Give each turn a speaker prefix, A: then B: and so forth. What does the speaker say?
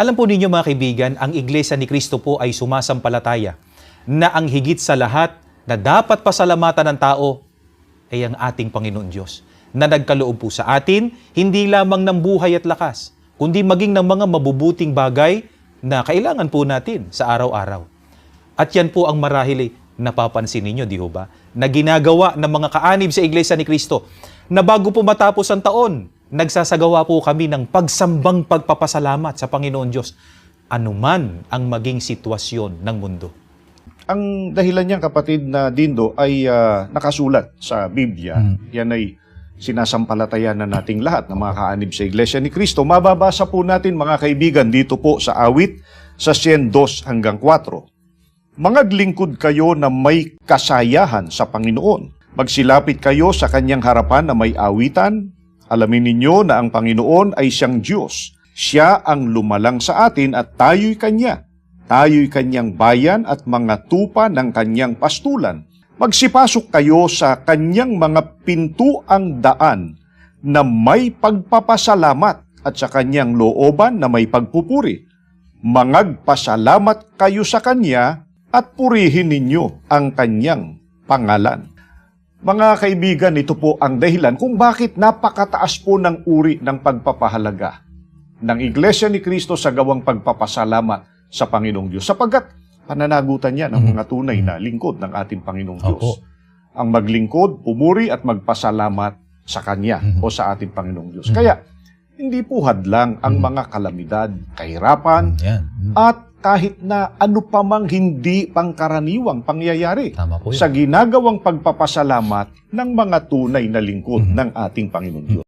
A: Alam po ninyo mga kaibigan, ang Iglesia ni Cristo po ay sumasampalataya na ang higit sa lahat na dapat pasalamatan ng tao ay ang ating Panginoon Diyos na nagkaloob po sa atin, hindi lamang ng buhay at lakas, kundi maging ng mga mabubuting bagay na kailangan po natin sa araw-araw. At yan po ang marahil napapansin ninyo, di ba? Na ginagawa ng mga kaanib sa Iglesia ni Cristo na bago po matapos ang taon, nagsasagawa po kami ng pagsambang pagpapasalamat sa Panginoon Diyos, anuman ang maging sitwasyon ng mundo.
B: Ang dahilan niyan, kapatid na Dindo, ay nakasulat sa Biblia. Yan ay sinasampalatayan na nating lahat ng mga kaanib sa Iglesia ni Cristo. Mababasa po natin, mga kaibigan, dito po sa awit sa 102 hanggang 4. Mangaglingkod kayo na may kasayahan sa Panginoon. Magsilapit kayo sa kanyang harapan na may awitan. Alamin ninyo na ang Panginoon ay siyang Diyos. Siya ang lumalang sa atin at tayo'y Kanya. Tayo'y Kanyang bayan at mga tupa ng Kanyang pastulan. Magsipasok kayo sa Kanyang mga pintuang daan na may pagpapasalamat at sa Kanyang looban na may pagpupuri. Mangagpasalamat kayo sa Kanya at purihin ninyo ang Kanyang pangalan. Mga kaibigan, ito po ang dahilan kung bakit napakataas po ng uri ng pagpapahalaga ng Iglesia ni Cristo sa gawang pagpapasalamat sa Panginoong Diyos. Sapagkat pananagutan niya ng mga tunay na lingkod ng ating Panginoong Diyos. Ang maglingkod, pumuri at magpasalamat sa Kanya o sa ating Panginoong Diyos. Kaya, hindi po hadlang ang mga kalamidad, kahirapan, at kahit na ano pa mang hindi pangkaraniwang pangyayari sa ginagawang pagpapasalamat ng mga tunay na lingkod ng ating Panginoong Diyos.